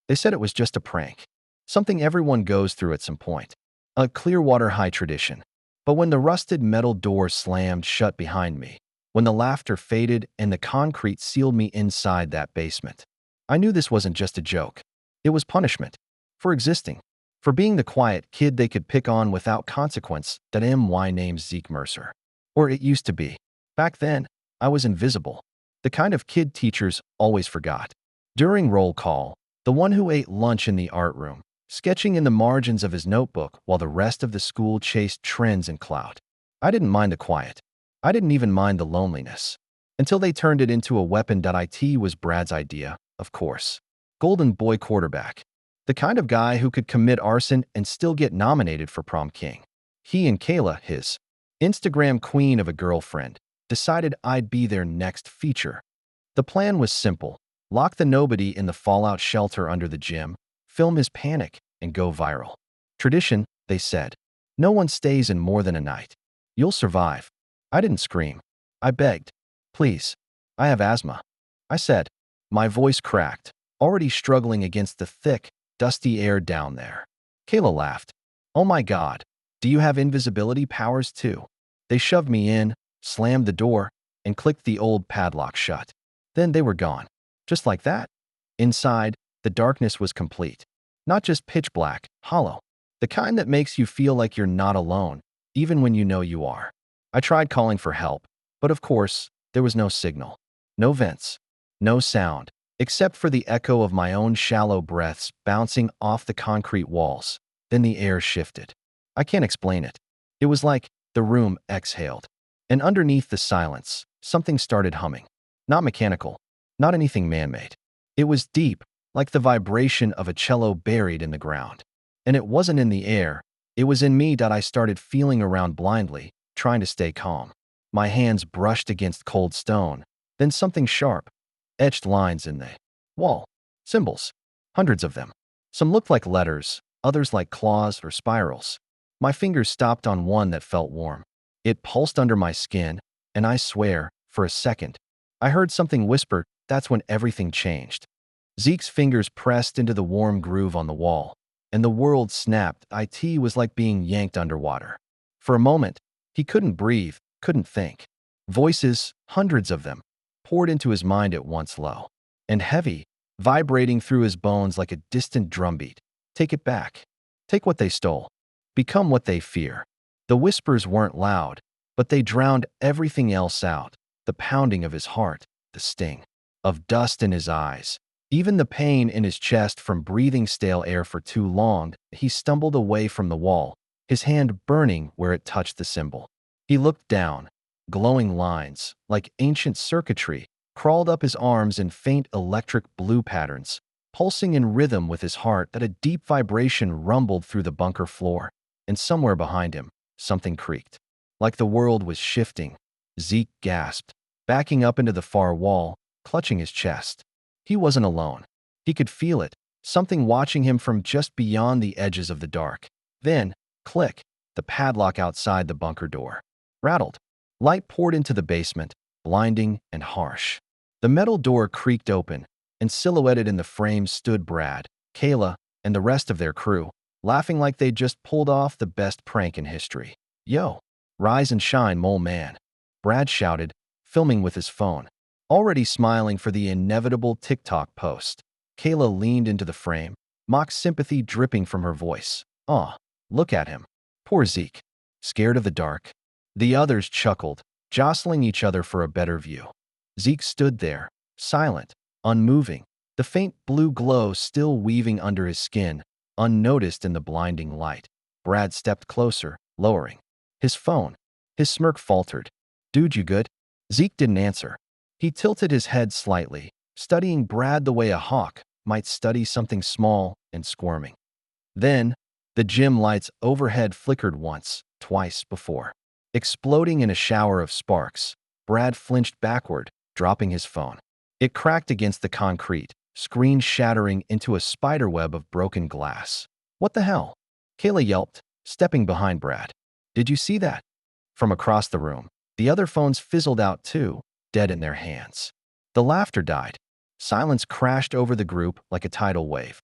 They said it was just a prank. Something everyone goes through at some point. A Clearwater High tradition. But when the rusted metal door slammed shut behind me, when the laughter faded and the concrete sealed me inside that basement, I knew this wasn't just a joke. It was punishment. For existing. For being the quiet kid they could pick on without consequence. That MY named Zeke Mercer. Or it used to be. Back then, I was invisible. The kind of kid teachers always forgot. During roll call, the one who ate lunch in the art room, sketching in the margins of his notebook while the rest of the school chased trends and clout. I didn't mind the quiet. I didn't even mind the loneliness. Until they turned it into a weapon. It was Brad's idea, of course. Golden boy quarterback. The kind of guy who could commit arson and still get nominated for prom king. He and Kayla, his Instagram queen of a girlfriend, decided I'd be their next feature. The plan was simple. Lock the nobody in the fallout shelter under the gym, film his panic, and go viral. Tradition, they said. No one stays in more than a night. You'll survive. I didn't scream. I begged. Please. I have asthma. I said. My voice cracked, already struggling against the thick, dusty air down there. Kayla laughed. Oh my God. Do you have invisibility powers too? They shoved me in, slammed the door, and clicked the old padlock shut. Then they were gone. Just like that. Inside, the darkness was complete. Not just pitch black, hollow. The kind that makes you feel like you're not alone, even when you know you are. I tried calling for help, but of course, there was no signal. No vents. No sound, except for the echo of my own shallow breaths bouncing off the concrete walls. Then the air shifted. I can't explain it. It was like the room exhaled. And underneath the silence, something started humming. Not mechanical. Not anything man-made. It was deep, like the vibration of a cello buried in the ground. And it wasn't in the air. It was in me. I started feeling around blindly, trying to stay calm. My hands brushed against cold stone. Then something sharp. Etched lines in the wall. Symbols. Hundreds of them. Some looked like letters, others like claws or spirals. My fingers stopped on one that felt warm. It pulsed under my skin, and I swear, for a second, I heard something whisper. That's when everything changed. Zeke's fingers pressed into the warm groove on the wall, and the world snapped. It was like being yanked underwater. For a moment, he couldn't breathe, couldn't think. Voices, hundreds of them, poured into his mind at once, low and heavy, vibrating through his bones like a distant drumbeat. Take it back. Take what they stole. Become what they fear. The whispers weren't loud, but they drowned everything else out. The pounding of his heart, the sting of dust in his eyes, even the pain in his chest from breathing stale air for too long. He stumbled away from the wall, his hand burning where it touched the symbol. He looked down. Glowing lines, like ancient circuitry, crawled up his arms in faint electric blue patterns, pulsing in rhythm with his heart. That a deep vibration rumbled through the bunker floor, and somewhere behind him, something creaked. Like the world was shifting. Zeke gasped, backing up into the far wall, clutching his chest. He wasn't alone. He could feel it, something watching him from just beyond the edges of the dark. Then, click, the padlock outside the bunker door rattled. Light poured into the basement, blinding and harsh. The metal door creaked open, and silhouetted in the frame stood Brad, Kayla, and the rest of their crew, laughing like they'd just pulled off the best prank in history. Yo, rise and shine, mole man. Brad shouted, filming with his phone, already smiling for the inevitable TikTok post. Kayla leaned into the frame, mock sympathy dripping from her voice. Aw, look at him. Poor Zeke. Scared of the dark. The others chuckled, jostling each other for a better view. Zeke stood there, silent, unmoving, the faint blue glow still weaving under his skin, unnoticed in the blinding light. Brad stepped closer, lowering his phone. His smirk faltered. Dude, you good? Zeke didn't answer. He tilted his head slightly, studying Brad the way a hawk might study something small and squirming. Then, the gym lights overhead flickered once, twice before. Exploding in a shower of sparks, Brad flinched backward, dropping his phone. It cracked against the concrete, screen shattering into a spiderweb of broken glass. What the hell? Kayla yelped, stepping behind Brad. Did you see that? From across the room, the other phones fizzled out too, dead in their hands. The laughter died. Silence crashed over the group like a tidal wave.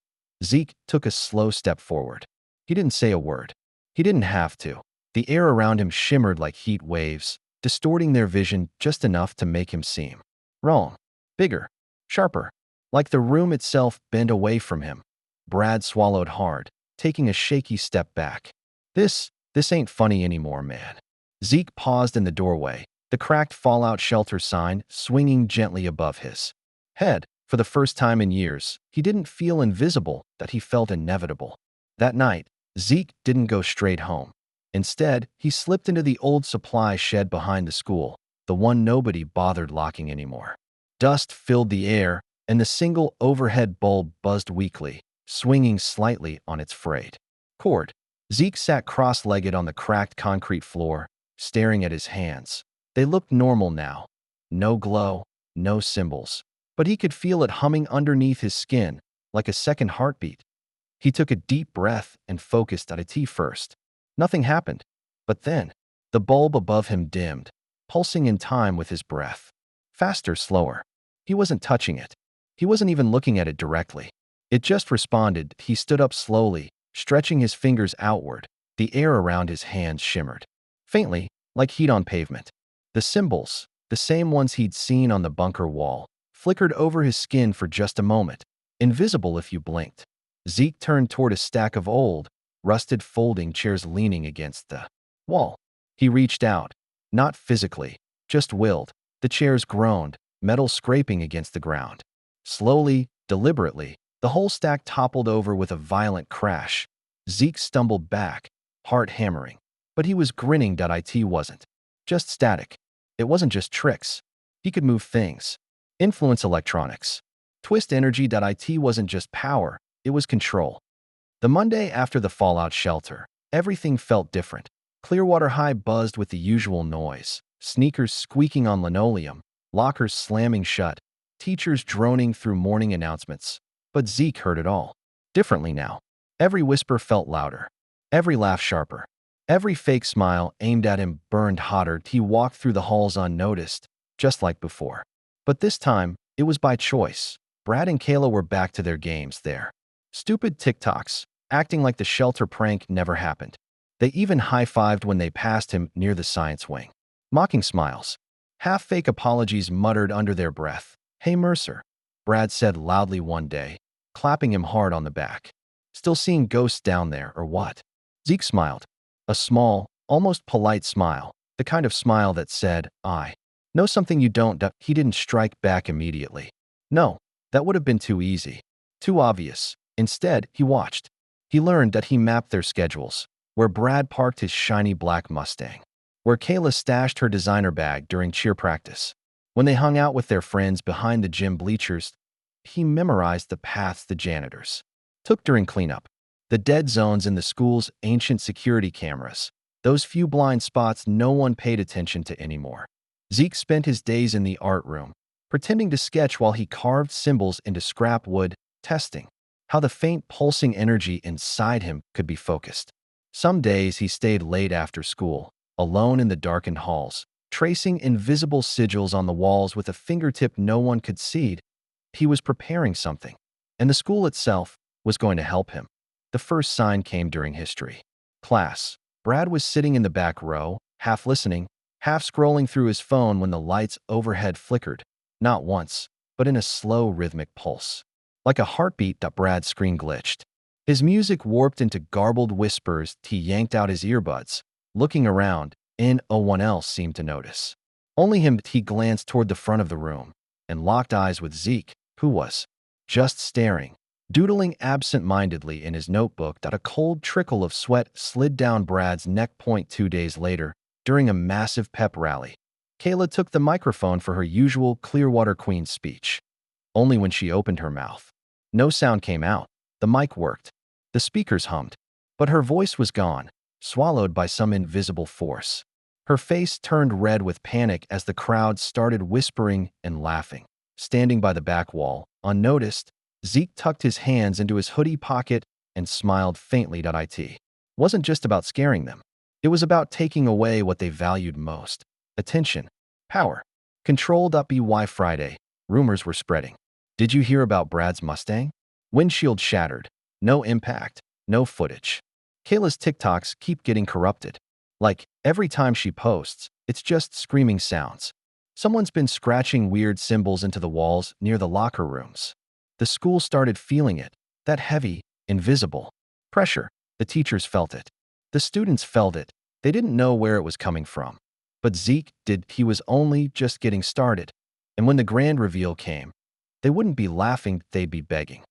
Zeke took a slow step forward. He didn't say a word. He didn't have to. The air around him shimmered like heat waves, distorting their vision just enough to make him seem wrong, bigger, sharper. Like the room itself bent away from him. Brad swallowed hard, taking a shaky step back. This ain't funny anymore, man. Zeke paused in the doorway, the cracked fallout shelter sign swinging gently above his head. For the first time in years, he didn't feel invisible, that he felt inevitable. That night, Zeke didn't go straight home. Instead, he slipped into the old supply shed behind the school, the one nobody bothered locking anymore. Dust filled the air, and the single overhead bulb buzzed weakly, swinging slightly on its frayed cord. Zeke sat cross-legged on the cracked concrete floor, staring at his hands. They looked normal now. No glow, no symbols. But he could feel it humming underneath his skin, like a second heartbeat. He took a deep breath and focused on it first. Nothing happened. But then, the bulb above him dimmed, pulsing in time with his breath. Faster, slower. He wasn't touching it. He wasn't even looking at it directly. It just responded. He stood up slowly, stretching his fingers outward. The air around his hands shimmered faintly, like heat on pavement. The symbols, the same ones he'd seen on the bunker wall, flickered over his skin for just a moment, invisible if you blinked. Zeke turned toward a stack of old, rusted folding chairs leaning against the wall. He reached out, not physically, just willed. The chairs groaned, metal scraping against the ground. Slowly, deliberately, the whole stack toppled over with a violent crash. Zeke stumbled back, heart hammering. But he was grinning. It wasn't just static. It wasn't just tricks. He could move things, influence electronics, twist energy. It wasn't just power, it was control. The Monday after the fallout shelter, everything felt different. Clearwater High buzzed with the usual noise, sneakers squeaking on linoleum, lockers slamming shut, teachers droning through morning announcements. But Zeke heard it all differently now. Every whisper felt louder, every laugh sharper. Every fake smile aimed at him burned hotter. He walked through the halls unnoticed, just like before. But this time, it was by choice. Brad and Kayla were back to their games there. Stupid TikToks, acting like the shelter prank never happened. They even high-fived when they passed him near the science wing. Mocking smiles. Half-fake apologies muttered under their breath. "Hey, Mercer," Brad said loudly one day, clapping him hard on the back. "Still seeing ghosts down there, or what?" Zeke smiled. A small, almost polite smile, the kind of smile that said, "I know something you don't." He didn't strike back immediately. No, that would have been too easy, too obvious. Instead, he watched. He learned that he mapped their schedules, where Brad parked his shiny black Mustang, where Kayla stashed her designer bag during cheer practice, when they hung out with their friends behind the gym bleachers. He memorized the paths the janitors took during cleanup. The dead zones in the school's ancient security cameras, those few blind spots no one paid attention to anymore. Zeke spent his days in the art room, pretending to sketch while he carved symbols into scrap wood, testing how the faint pulsing energy inside him could be focused. Some days he stayed late after school, alone in the darkened halls, tracing invisible sigils on the walls with a fingertip no one could see. He was preparing something, and the school itself was going to help him. The first sign came during history class. Brad was sitting in the back row, half listening, half scrolling through his phone when the lights overhead flickered, not once, but in a slow rhythmic pulse. Like a heartbeat. Brad's screen glitched. His music warped into garbled whispers. He yanked out his earbuds, looking around, and no one else seemed to notice. Only him. He glanced toward the front of the room and locked eyes with Zeke, who was just staring, doodling absent-mindedly in his notebook. A cold trickle of sweat slid down Brad's neck. 2 days later, during a massive pep rally, Kayla took the microphone for her usual Clearwater Queen speech. Only when she opened her mouth, no sound came out. The mic worked. The speakers hummed. But her voice was gone, swallowed by some invisible force. Her face turned red with panic as the crowd started whispering and laughing. Standing by the back wall, unnoticed, Zeke tucked his hands into his hoodie pocket and smiled faintly. It wasn't just about scaring them. It was about taking away what they valued most: attention, power, control. By Friday, rumors were spreading. "Did you hear about Brad's Mustang? Windshield shattered. No impact, no footage. Kayla's TikToks keep getting corrupted. Like, every time she posts, it's just screaming sounds. Someone's been scratching weird symbols into the walls near the locker rooms. The school started feeling it, that heavy, invisible pressure. The teachers felt it. The students felt it. They didn't know where it was coming from. But Zeke did. He was only just getting started. And when the grand reveal came, they wouldn't be laughing, they'd be begging.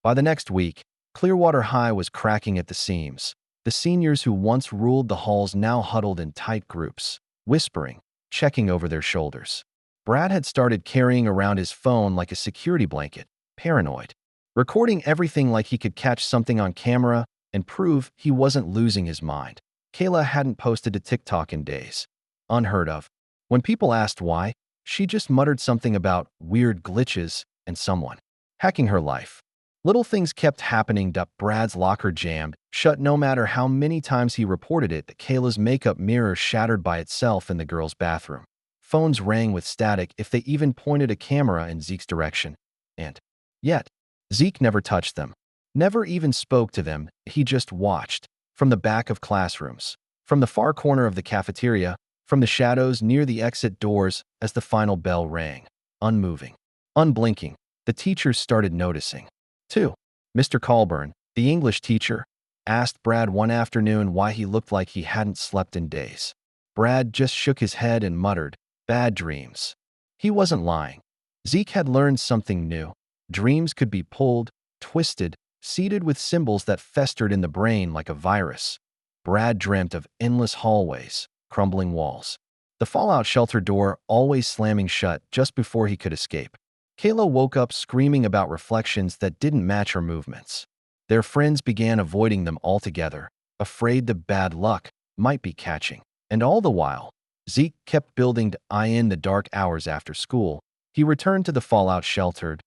By the next week, Clearwater High was cracking at the seams. The seniors who once ruled the halls now huddled in tight groups, whispering, checking over their shoulders. Brad had started carrying around his phone like a security blanket, paranoid, recording everything like he could catch something on camera and prove he wasn't losing his mind. Kayla hadn't posted to TikTok in days. Unheard of. When people asked why, she just muttered something about weird glitches and someone hacking her life. Little things kept happening. Brad's locker jammed shut no matter how many times he reported it. Kayla's makeup mirror shattered by itself in the girls' bathroom. Phones rang with static if they even pointed a camera in Zeke's direction. And yet, Zeke never touched them, never even spoke to them. He just watched, from the back of classrooms, from the far corner of the cafeteria, from the shadows near the exit doors as the final bell rang. Unmoving, unblinking, the teachers started noticing. 2. Mr. Colburn, the English teacher, asked Brad one afternoon why he looked like he hadn't slept in days. Brad just shook his head and muttered, "Bad dreams." He wasn't lying. Zeke had learned something new. Dreams could be pulled, twisted, seeded with symbols that festered in the brain like a virus. Brad dreamt of endless hallways, crumbling walls, the fallout shelter door always slamming shut just before he could escape. Kayla woke up screaming about reflections that didn't match her movements. Their friends began avoiding them altogether, afraid the bad luck might be catching. And all the while, Zeke kept building in the dark hours after school. He returned to the fallout shelter.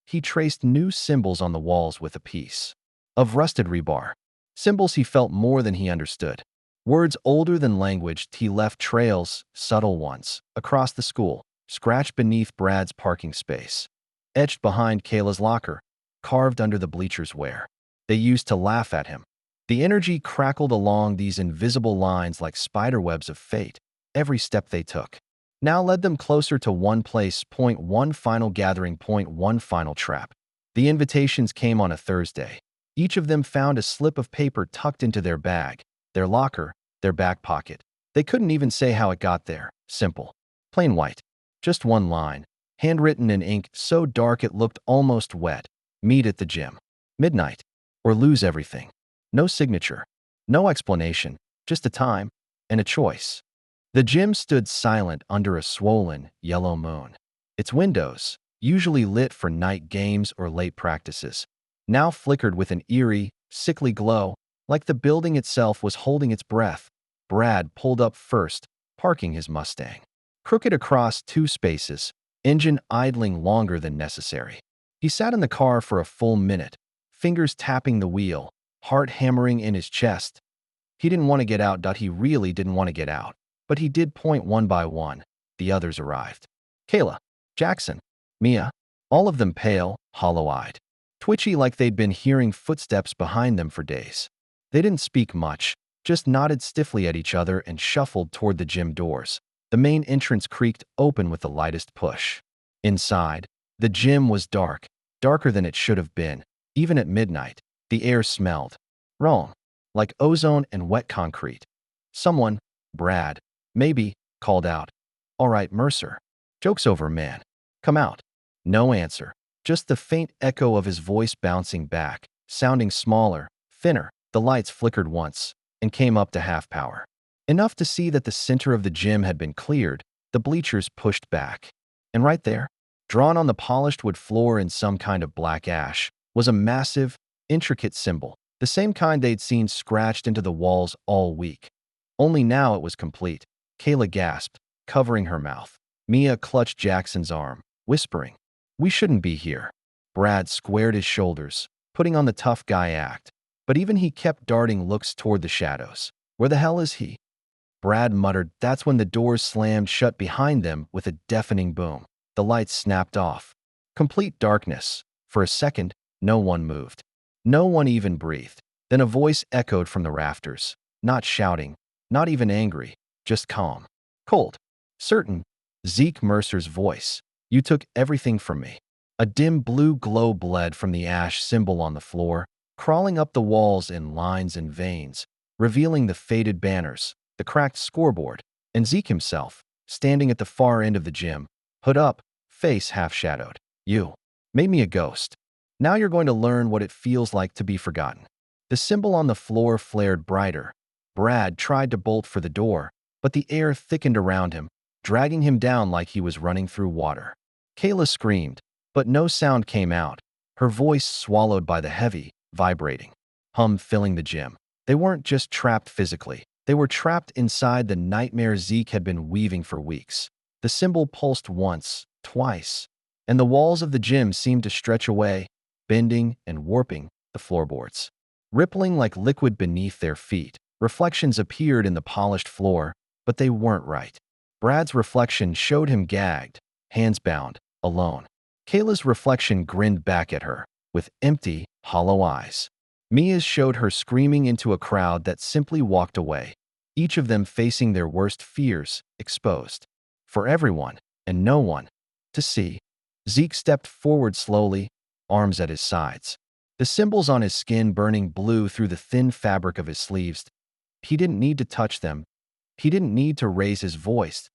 He traced new symbols on the walls with a piece of rusted rebar. Symbols he felt more than he understood. Words older than language. He left trails, subtle ones, across the school, scratched beneath Brad's parking space, etched behind Kayla's locker, carved under the bleachers where they used to laugh at him. The energy crackled along these invisible lines like spiderwebs of fate. Every step they took now led them closer to one place. Point one final gathering. Point one final trap. The invitations came on a Thursday. Each of them found a slip of paper tucked into their bag, their locker, their back pocket. They couldn't even say how it got there. Simple. Plain white. Just one line, handwritten in ink so dark it looked almost wet. Meet at the gym. Midnight. Or lose everything. No signature. No explanation. Just a time and a choice. The gym stood silent under a swollen, yellow moon. Its windows, usually lit for night games or late practices, now flickered with an eerie, sickly glow, like the building itself was holding its breath. Brad pulled up first, parking his Mustang crooked across 2 spaces, engine idling longer than necessary. He sat in the car for a full minute, fingers tapping the wheel, heart hammering in his chest. He didn't want to get out. He really didn't want to get out. But he did. Point one by one, the others arrived. Kayla, Jackson, Mia, all of them pale, hollow-eyed, twitchy like they'd been hearing footsteps behind them for days. They didn't speak much, just nodded stiffly at each other and shuffled toward the gym doors. The main entrance creaked open with the lightest push. Inside, the gym was dark, darker than it should have been. Even at midnight, the air smelled wrong, like ozone and wet concrete. Someone, Brad, maybe, called out, "All right, Mercer. Joke's over, man. Come out." No answer, just the faint echo of his voice bouncing back, sounding smaller, thinner. The lights flickered once and came up to half power. Enough to see that the center of the gym had been cleared, the bleachers pushed back. And right there, drawn on the polished wood floor in some kind of black ash, was a massive, intricate symbol, the same kind they'd seen scratched into the walls all week. Only now it was complete. Kayla gasped, covering her mouth. Mia clutched Jackson's arm, whispering, "We shouldn't be here." Brad squared his shoulders, putting on the tough guy act. But even he kept darting looks toward the shadows. Where the hell is he? Brad muttered. That's when the doors slammed shut behind them with a deafening boom. The lights snapped off. Complete darkness. For a second, no one moved. No one even breathed. Then a voice echoed from the rafters. Not shouting, not even angry, just calm. Cold. Certain. Zeke Mercer's voice. You took everything from me. A dim blue glow bled from the ash symbol on the floor, crawling up the walls in lines and veins, revealing the faded banners, the cracked scoreboard, and Zeke himself, standing at the far end of the gym, hood up, face half-shadowed. You made me a ghost. Now you're going to learn what it feels like to be forgotten. The symbol on the floor flared brighter. Brad tried to bolt for the door, but the air thickened around him, dragging him down like he was running through water. Kayla screamed, but no sound came out, her voice swallowed by the heavy, vibrating hum filling the gym. They weren't just trapped physically. They were trapped inside the nightmare Zeke had been weaving for weeks. The symbol pulsed once, twice, and the walls of the gym seemed to stretch away, bending and warping the floorboards. Rippling like liquid beneath their feet, reflections appeared in the polished floor, but they weren't right. Brad's reflection showed him gagged, hands bound, alone. Kayla's reflection grinned back at her, with empty, hollow eyes. Mia's showed her screaming into a crowd that simply walked away, each of them facing their worst fears, exposed. For everyone, and no one, to see. Zeke stepped forward slowly, arms at his sides. The symbols on his skin burning blue through the thin fabric of his sleeves. He didn't need to touch them. He didn't need to raise his voice.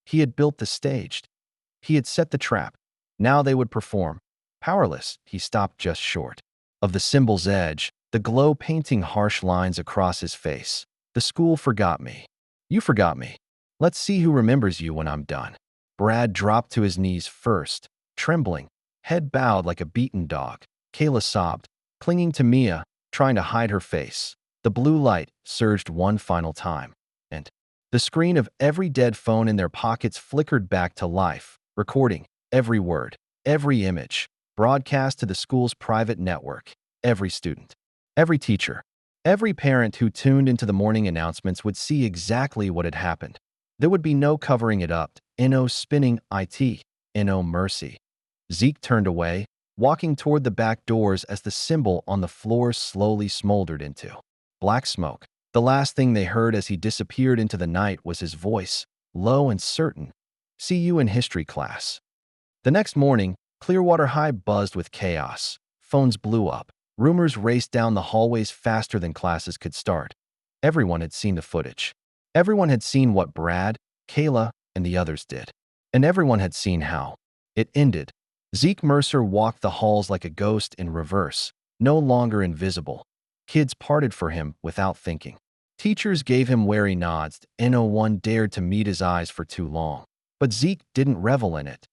He had built the stage. He had set the trap. Now they would perform. Powerless, he stopped just short of the symbol's edge, the glow painting harsh lines across his face. The school forgot me. You forgot me. Let's see who remembers you when I'm done. Brad dropped to his knees first, trembling, head bowed like a beaten dog. Kayla sobbed, clinging to Mia, trying to hide her face. The blue light surged one final time, and the screen of every dead phone in their pockets flickered back to life, recording every word, every image, broadcast to the school's private network. Every student, every teacher, every parent who tuned into the morning announcements would see exactly what had happened. There would be no covering it up. No spinning it. No mercy. Zeke turned away, walking toward the back doors as the symbol on the floor slowly smoldered into black smoke. The last thing they heard as he disappeared into the night was his voice, low and certain. See you in history class. The next morning, Clearwater High buzzed with chaos. Phones blew up. Rumors raced down the hallways faster than classes could start. Everyone had seen the footage. Everyone had seen what Brad, Kayla, and the others did. And everyone had seen how it ended. Zeke Mercer walked the halls like a ghost in reverse, no longer invisible. Kids parted for him without thinking. Teachers gave him wary nods, and no one dared to meet his eyes for too long. But Zeke didn't revel in it.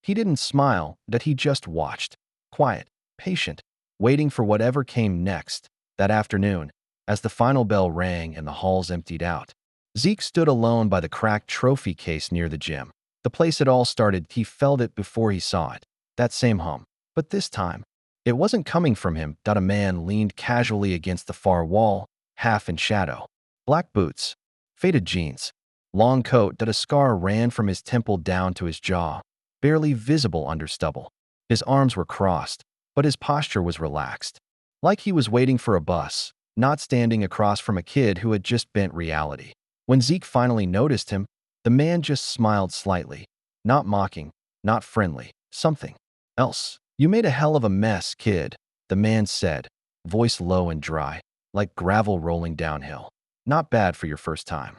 He didn't smile, that he just watched, quiet, patient, waiting for whatever came next. That afternoon, as the final bell rang and the halls emptied out, Zeke stood alone by the cracked trophy case near the gym. The place it all started, he felt it before he saw it. That same hum. But this time, it wasn't coming from him. A man leaned casually against the far wall, half in shadow. Black boots, faded jeans, long coat that a scar ran from his temple down to his jaw, barely visible under stubble. His arms were crossed, but his posture was relaxed, like he was waiting for a bus, not standing across from a kid who had just bent reality. When Zeke finally noticed him, the man just smiled slightly, not mocking, not friendly, something else. You made a hell of a mess, kid, the man said, voice low and dry, like gravel rolling downhill. Not bad for your first time.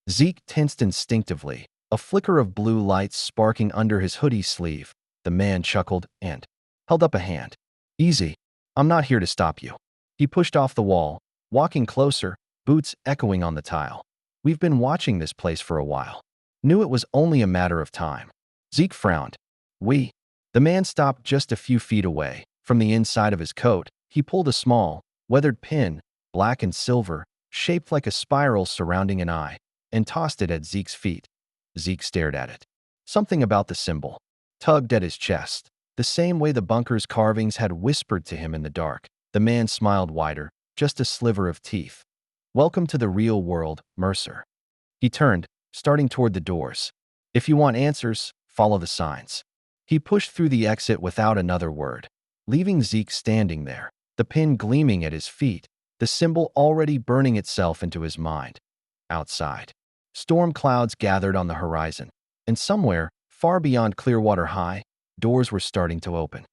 Zeke tensed instinctively, a flicker of blue light sparking under his hoodie sleeve. The man chuckled and held up a hand. Easy. I'm not here to stop you. He pushed off the wall, walking closer, boots echoing on the tile. We've been watching this place for a while. Knew it was only a matter of time. Zeke frowned. We. The man stopped just a few feet away. From the inside of his coat, he pulled a small, weathered pin, black and silver, shaped like a spiral surrounding an eye, and tossed it at Zeke's feet. Zeke stared at it. Something about the symbol tugged at his chest, the same way the bunker's carvings had whispered to him in the dark. The man smiled wider, just a sliver of teeth. Welcome to the real world, Mercer. He turned, starting toward the doors. If you want answers, follow the signs. He pushed through the exit without another word, leaving Zeke standing there, the pin gleaming at his feet, the symbol already burning itself into his mind. Outside, storm clouds gathered on the horizon, and somewhere, far beyond Clearwater High, doors were starting to open.